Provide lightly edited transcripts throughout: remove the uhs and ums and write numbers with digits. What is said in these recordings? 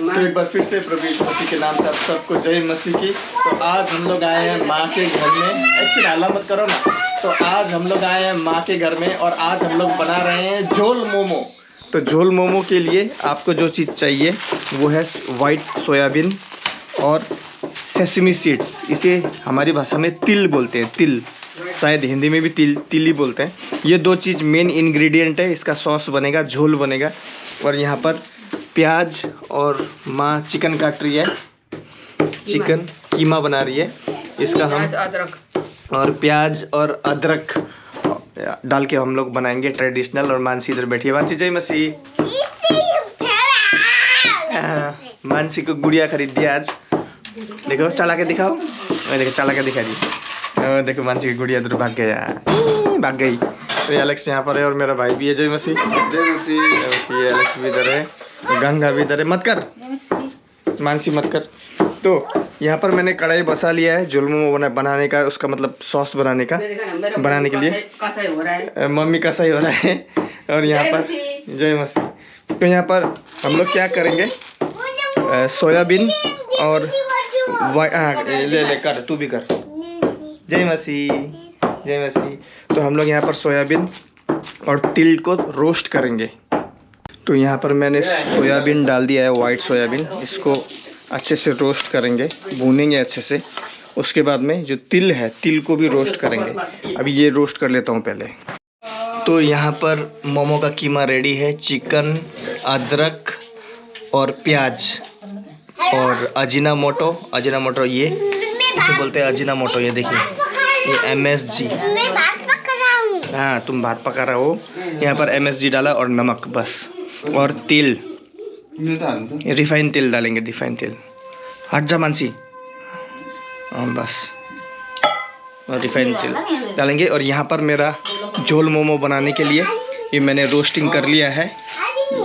तो एक बार फिर से प्रभु यीशु मसीह के नाम से आप सबको जय मसीह की। तो आज हम लोग आए हैं माँ के घर में। ऐसे नाला मत करो ना। तो आज हम लोग आए हैं माँ के घर में और आज हम लोग बना रहे हैं झोल मोमो। तो झोल मोमो के लिए आपको जो चीज़ चाहिए वो है वाइट सोयाबीन और सेसमी सीड्स। इसे हमारी भाषा में तिल बोलते हैं, तिल, शायद हिंदी में भी तिल ही बोलते हैं। ये दो चीज़ मेन इंग्रेडिएंट है। इसका सॉस बनेगा, झोल बनेगा। और यहाँ पर प्याज और माँ चिकन काट रही है, चिकन कीमा बना रही है। इसका हम अदरक और प्याज और अदरक डाल के हम लोग बनाएंगे ट्रेडिशनल। और मानसी इधर बैठी है। मानसी जय मसीह। मानसी को गुड़िया खरीद दिया आज। देखो चला के दिखाओ। देखो चला के दिखा दी। देखो मानसी की गुड़िया इधर भाग गई। तो एलेक्स यहाँ पर है और मेरा भाई भी है। जय मसीह। जय मसीह। ये एलेक्स भी इधर है, गंगा भी इधर है। मत कर मानसी, मत कर। तो यहाँ पर मैंने कढ़ाई बसा लिया है झोल मोमो बनाने का, उसका मतलब सॉस बनाने के लिए। मम्मी का सही हो रहा है। और यहाँ पर जय मसीह। तो यहाँ पर हम लोग क्या करेंगे, सोयाबीन और ले कर, तू भी कर। जय मसीह, जय मसीह। तो हम लोग यहाँ पर सोयाबीन और तिल को रोस्ट करेंगे। तो यहाँ पर मैंने सोयाबीन डाल दिया है, वाइट सोयाबीन। इसको अच्छे से रोस्ट करेंगे, भूनेंगे अच्छे से। उसके बाद में जो तिल है, तिल को भी रोस्ट करेंगे। अभी ये रोस्ट कर लेता हूँ पहले। तो यहाँ पर मोमो का कीमा रेडी है। चिकन, अदरक और प्याज और अजीनामोटो, ये इसे बोलते हैं अजीनामोटो। ये देखिए, ये MSG। हाँ, तुम भात पका रहे हो। यहाँ पर MSG डाला और नमक बस। और तिल, रिफाइंड तेल डालेंगे, रिफाइंड तेल। हट जा मानसी। बस, और रिफाइंड तेल डालेंगे। और यहाँ पर मेरा झोल मोमो बनाने के लिए ये मैंने रोस्टिंग कर लिया है।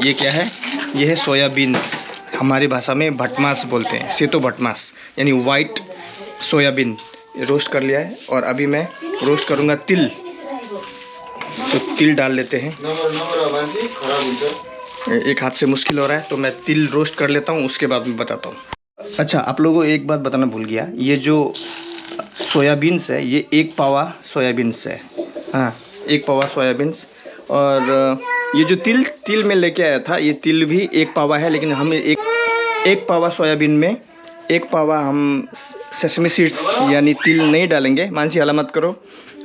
ये क्या है, ये है सोयाबीन्स। हमारी भाषा में भटमास बोलते हैं, सेतो भटमास, यानी वाइट सोयाबीन रोस्ट कर लिया है। और अभी मैं रोस्ट करूँगा तिल। तो तिल डाल लेते हैं। एक हाथ से मुश्किल हो रहा है, तो मैं तिल रोस्ट कर लेता हूँ, उसके बाद मैं बताता हूँ। अच्छा, आप लोगों को एक बात बताना भूल गया। ये जो सोयाबीन्स है, ये 1 पावा सोयाबीन्स है। हाँ, 1 पावा सोयाबीन्स। और ये जो तिल में लेके आया था, ये तिल भी 1 पावा है। लेकिन हम एक पावा सोयाबीन में 1 पावा हम सेसमी सीड्स यानी तिल नहीं डालेंगे। मानसी हला मत करो,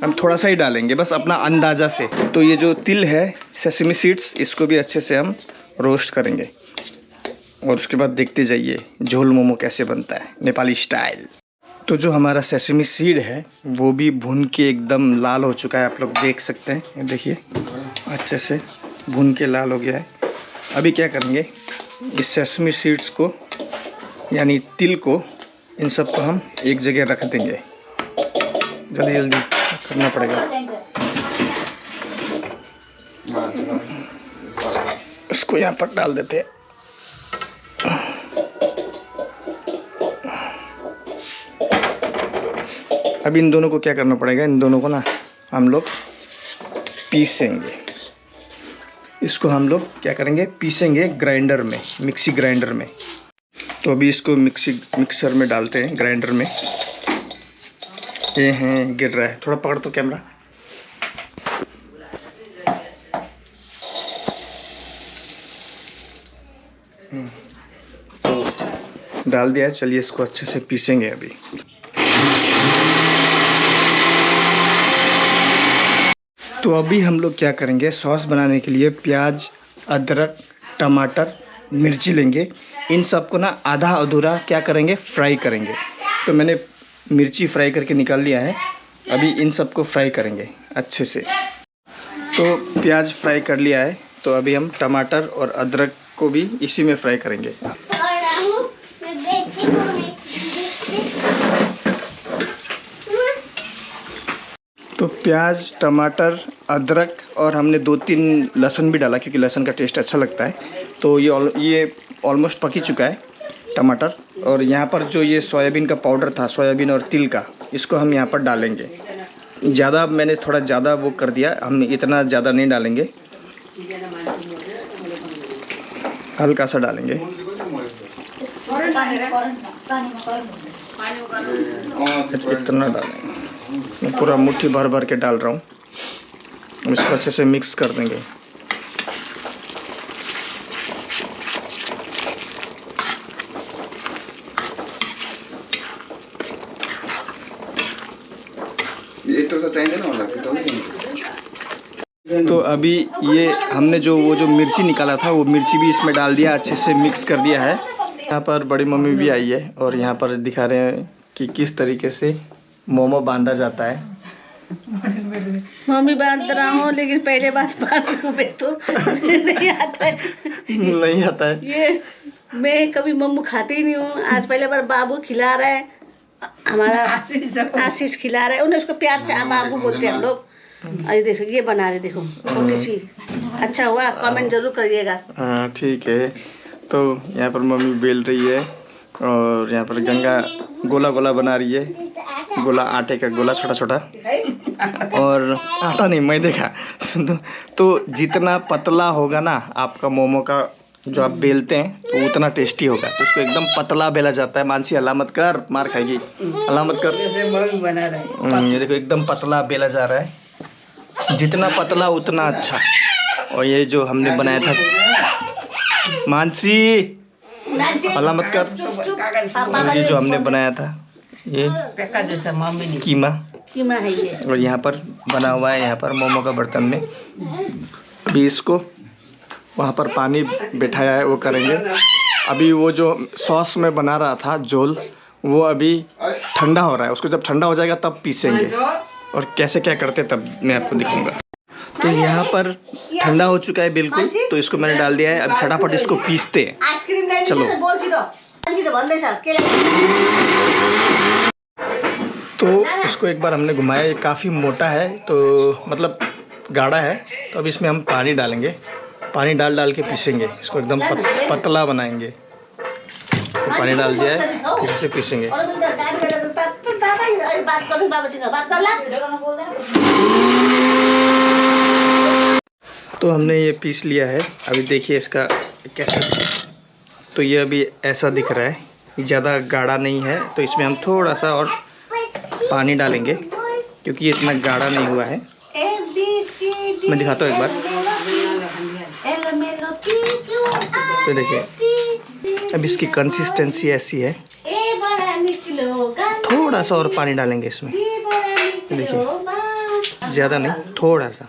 हम थोड़ा सा ही डालेंगे, बस अपना अंदाज़ा से। तो ये जो तिल है, सेसमी सीड्स, इसको भी अच्छे से हम रोस्ट करेंगे। और उसके बाद देखते जाइए झोल मोमो कैसे बनता है नेपाली स्टाइल। तो जो हमारा सेसमी सीड है वो भी भून के एकदम लाल हो चुका है, आप लोग देख सकते हैं। ये देखिए, अच्छे से भून के लाल हो गया है। अभी क्या करेंगे, इस सेसमी सीड्स को यानी तिल को, इन सब को हम एक जगह रख देंगे। जल्दी जल्दी करना पड़ेगा। इसको यहाँ पर डाल देते हैं। अब इन दोनों को क्या करना पड़ेगा, इन दोनों को ना हम लोग पीसेंगे। इसको हम लोग क्या करेंगे, पीसेंगे ग्राइंडर में, मिक्सी ग्राइंडर में। तो अभी इसको मिक्सर में डालते हैं, ग्राइंडर में। ये हैं, गिर रहा है, थोड़ा पकड़ तो कैमरा। तो डाल दिया है। चलिए इसको अच्छे से पीसेंगे अभी। तो अभी हम लोग क्या करेंगे, सॉस बनाने के लिए प्याज, अदरक, टमाटर, मिर्ची लेंगे। इन सबको ना आधा अधूरा क्या करेंगे, फ्राई करेंगे। तो मैंने मिर्ची फ्राई करके निकाल लिया है। अभी इन सबको फ्राई करेंगे अच्छे से। तो प्याज फ्राई कर लिया है। तो अभी हम टमाटर और अदरक को भी इसी में फ्राई करेंगे। तो प्याज, टमाटर, अदरक और हमने 2-3 लहसुन भी डाला, क्योंकि लहसुन का टेस्ट अच्छा लगता है। तो ये ऑलमोस्ट पक ही चुका है टमाटर। और यहाँ पर जो ये सोयाबीन का पाउडर था, सोयाबीन और तिल का, इसको हम यहाँ पर डालेंगे। ज़्यादा मैंने थोड़ा ज़्यादा वो कर दिया, हम इतना ज़्यादा नहीं डालेंगे, हल्का सा डालेंगे। इतना डालेंगे, मैं पूरा मुट्ठी भर भर के डाल रहा हूँ। इसको अच्छे से मिक्स कर देंगे। तो अभी ये हमने वो जो मिर्ची निकाला था वो मिर्ची भी इसमें डाल दिया, अच्छे से मिक्स कर दिया है। यहाँ पर बड़ी मम्मी भी आई है और यहाँ पर दिखा रहे हैं कि किस तरीके से मोमो बांधा जाता है। मम्मी बांध रहा हूँ, लेकिन पहले बार तो नहीं आता है। नहीं आता है ये मैं कभी मोमो खाती ही नहीं हूँ। आज पहले बार बाबू खिला रहा है, हमारा आशीष खिला रहा है। उन्हें उसको प्यार से बाबू बोलते हैं हम लोग। अरे देखो ये बना रहे, देखो छोटी सी। अच्छा हुआ, कमेंट जरूर करिएगा। हाँ ठीक है। तो यहाँ पर मम्मी बेल रही है और यहाँ पर गंगा गोला गोला बना रही है। गोला, आटे का गोला, छोटा छोटा। और आटा नहीं, मैं देखा। तो जितना पतला होगा ना आपका मोमो का जो आप बेलते हैं तो उतना टेस्टी होगा। तो उसको एकदम पतला बेला जाता है। मानसी अलामत कर, मार खाएगी। अलामत कर। बना रहा है। ये देखो एकदम पतला बेला जा रहा है। जितना पतला उतना अच्छा। और ये जो हमने बनाया था, मानसी अलामत कर। और ये जो हमने बनाया था ये कीमा है ये। और यहाँ पर बना हुआ है, यहाँ पर मोमो का बर्तन में। अभी इसको वहाँ पर पानी बिठाया है, वो करेंगे। अभी वो जो सॉस में बना रहा था झोल, वो अभी ठंडा हो रहा है। उसको जब ठंडा हो जाएगा तब पीसेंगे, और कैसे क्या करते तब मैं आपको दिखाऊंगा। तो यहाँ पर ठंडा हो चुका है बिल्कुल, तो इसको मैंने डाल दिया है। अब फटाफट इसको पीसते हैं। चलो। तो इसको एक बार हमने घुमाया, ये काफ़ी मोटा है, तो मतलब गाढ़ा है। तो अब इसमें हम पानी डालेंगे। पानी डाल के पीसेंगे इसको, एकदम पतला बनाएंगे। तो पानी डाल दिया है, फिर से पीसेंगे। तो हमने ये पीस लिया है। अभी देखिए इसका कैसा। तो ये अभी ऐसा दिख रहा है, ज़्यादा गाढ़ा नहीं है। तो इसमें हम थोड़ा सा और पानी डालेंगे, क्योंकि ये इतना गाढ़ा नहीं हुआ है। मैं दिखाता हूँ एक बार। तो देखिए अब इसकी कंसिस्टेंसी ऐसी है। थोड़ा सा और पानी डालेंगे इसमें। देखिए ज़्यादा नहीं, थोड़ा सा।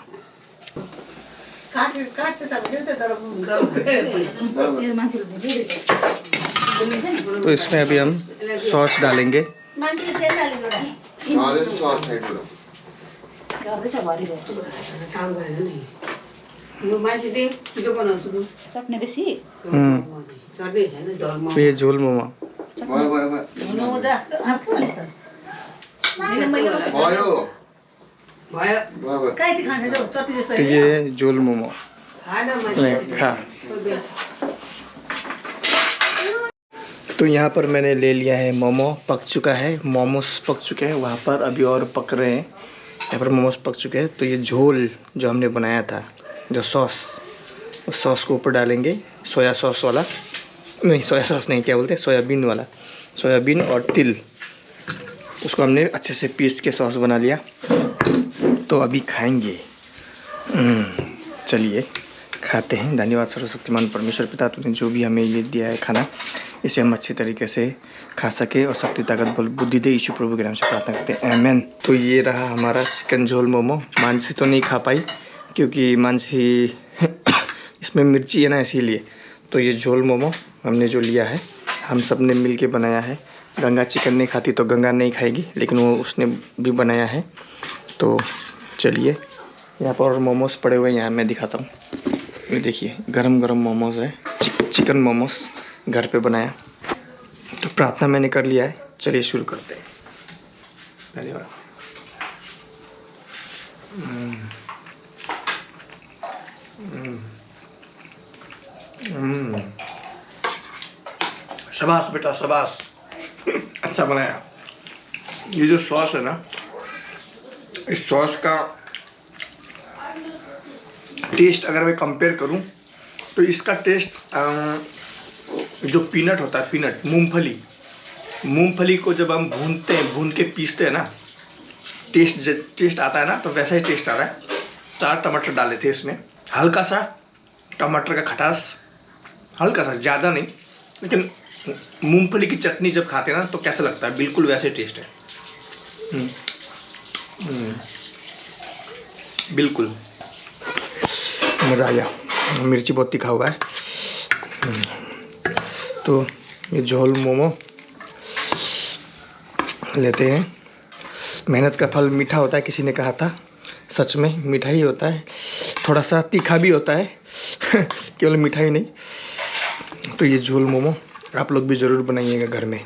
तो इसमें अभी हम सॉस डालेंगे। ये झोल मोमो। तो ये झोल मोमो खा। तो यहाँ पर मैंने ले लिया है मोमो, पक चुका है। मोमोस पक चुके हैं, वहाँ पर अभी और पक रहे हैं। यहाँ पर मोमोस पक चुके हैं। तो ये झोल जो हमने बनाया था, जो सॉस, उस सॉस को ऊपर डालेंगे। सोया सॉस वाला नहीं, सोया सॉस नहीं, क्या बोलते हैं, सोयाबीन वाला। सोयाबीन और तिल, उसको हमने अच्छे से पीस के सॉस बना लिया। तो अभी खाएंगे। चलिए खाते हैं। धन्यवाद सर्वशक्तिमान परमेश्वर पिता, तूने जो भी हमें ये दिया है खाना, इसे हम अच्छे तरीके से खा सके और शक्ति, ताकत, बल, बुद्धि दे। यीशु प्रभु के नाम से प्रार्थना करते हैं, आमीन। तो ये रहा हमारा चिकन झोल मोमो। मानसी तो नहीं खा पाई, क्योंकि मानसी इसमें मिर्ची है ना, इसीलिए। तो ये झोल मोमो हमने जो लिया है, हम सब ने मिल के बनाया है। गंगा चिकन नहीं खाती तो गंगा नहीं खाएगी, लेकिन वो उसने भी बनाया है। तो चलिए, यहाँ पर मोमोज पड़े हुए हैं, यहाँ मैं दिखाता हूँ। ये देखिए गरम गरम मोमोज है, चिकन मोमोज घर पे बनाया। तो प्रार्थना मैंने कर लिया है, चलिए शुरू करते हैं। धन्यवाद। शाबाश बेटा, शाबाश। अच्छा बनाया। ये जो सॉस है ना, इस सॉस का टेस्ट अगर मैं कंपेयर करूं तो इसका टेस्ट जो पीनट होता है, पीनट मूंगफली को जब हम भूनते हैं, भून के पीसते हैं ना, टेस्ट आता है ना, तो वैसा ही टेस्ट आ रहा है। 4 टमाटर डाले थे इसमें, हल्का सा टमाटर का खटास, हल्का सा, ज़्यादा नहीं, लेकिन मूंगफली की चटनी जब खाते हैं ना तो कैसा लगता है, बिल्कुल वैसे टेस्ट है। बिल्कुल मज़ा आ गया। मिर्ची बहुत तीखा हुआ है। तो ये झोल मोमो लेते हैं। मेहनत का फल मीठा होता है, किसी ने कहा था, सच में मीठा ही होता है, थोड़ा सा तीखा भी होता है केवल मीठा ही नहीं। तो ये झोल मोमो आप लोग भी ज़रूर बनाइएगा घर में।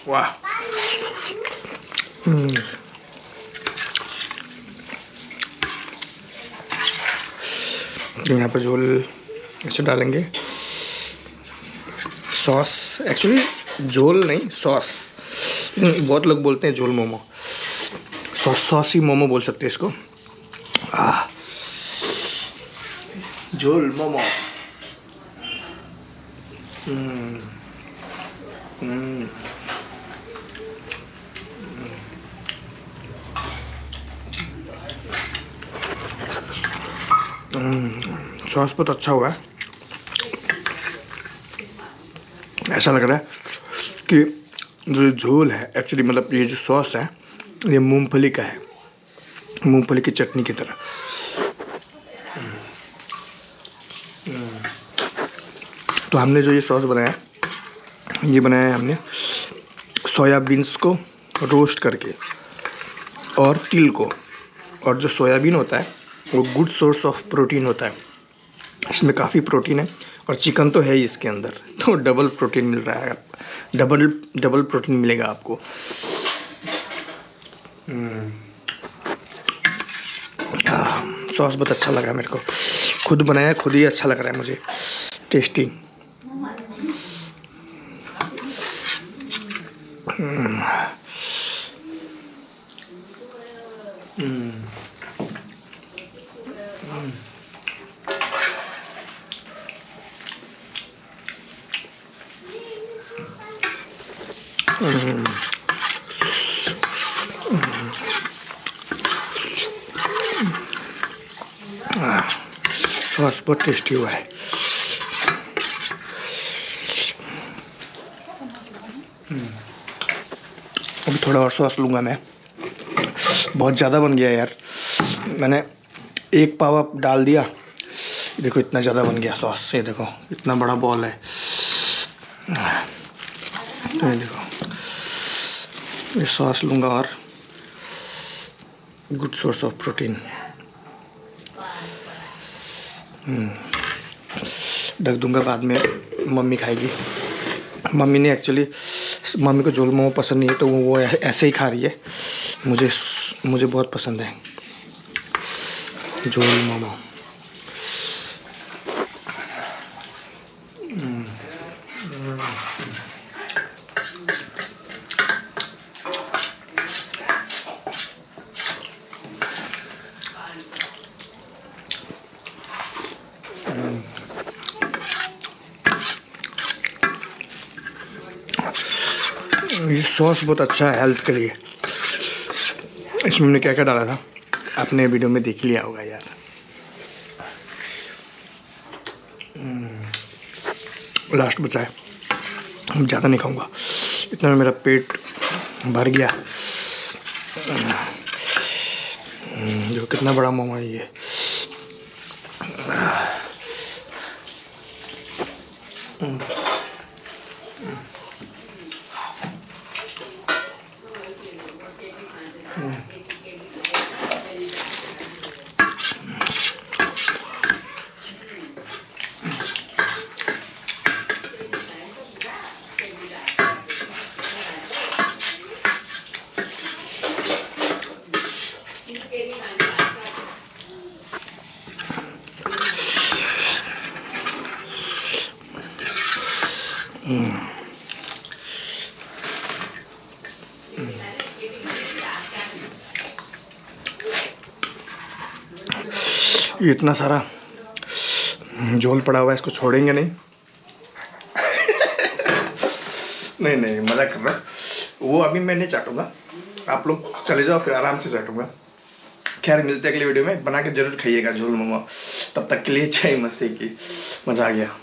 वाह। यहाँ पर झोल ऐसे डालेंगे, सॉस, एक्चुअली झोल नहीं सॉस, बहुत लोग बोलते हैं झोल मोमो, सॉसी मोमो बोल सकते हैं इसको। झोल मोमो। सॉस बहुत अच्छा हुआ है। ऐसा लग रहा है कि जो झोल है एक्चुअली, मतलब ये जो सॉस है ये मूंगफली का है, मूंगफली की चटनी की तरह। तो हमने जो ये सॉस बनाया, ये बनाया है हमने सोयाबीन्स को रोस्ट करके और तिल को। और जो सोयाबीन होता है वो गुड सोर्स ऑफ प्रोटीन होता है, इसमें काफ़ी प्रोटीन है, और चिकन तो है ही इसके अंदर, तो डबल प्रोटीन मिल रहा है, डबल प्रोटीन मिलेगा आपको। सॉस बहुत अच्छा लगा मेरे को, खुद बनाया, खुद ही अच्छा लग रहा है मुझे, टेस्टी। सॉस बहुत टेस्टी हुआ है। अभी थोड़ा और सॉस लूँगा मैं, बहुत ज़्यादा बन गया यार, मैंने 1 पाव डाल दिया, देखो इतना ज़्यादा बन गया सॉस। ये देखो इतना बड़ा बॉल है, तो ये देखो ये सॉस लूँगा, और गुड सोर्स ऑफ प्रोटीन। ढक दूँगा, बाद में मम्मी खाएगी। मम्मी ने एक्चुअली, मम्मी को झोल मोमो पसंद नहीं है, तो वो ऐसे ही खा रही है। मुझे बहुत पसंद है झोल मोमो। ये सॉस बहुत अच्छा है हेल्थ के लिए। इसमें हमने क्या क्या डाला था आपने वीडियो में देख लिया होगा यार। लास्ट बचा है, ज़्यादा नहीं खाऊंगा, इतना में मेरा पेट भर गया। जो कितना बड़ा मोमो है ये। ये इतना सारा झोल पड़ा हुआ है, इसको छोड़ेंगे नहीं। नहीं नहीं मजाक कर रहा, वो अभी मैं नहीं चाटूंगा, आप लोग चले जाओ फिर आराम से चाटूंगा। खैर मिलते हैं अगले वीडियो में, बना के जरूर खाइएगा झोल मोमो। तब तक के लिए जय मसीह की। मजा आ गया।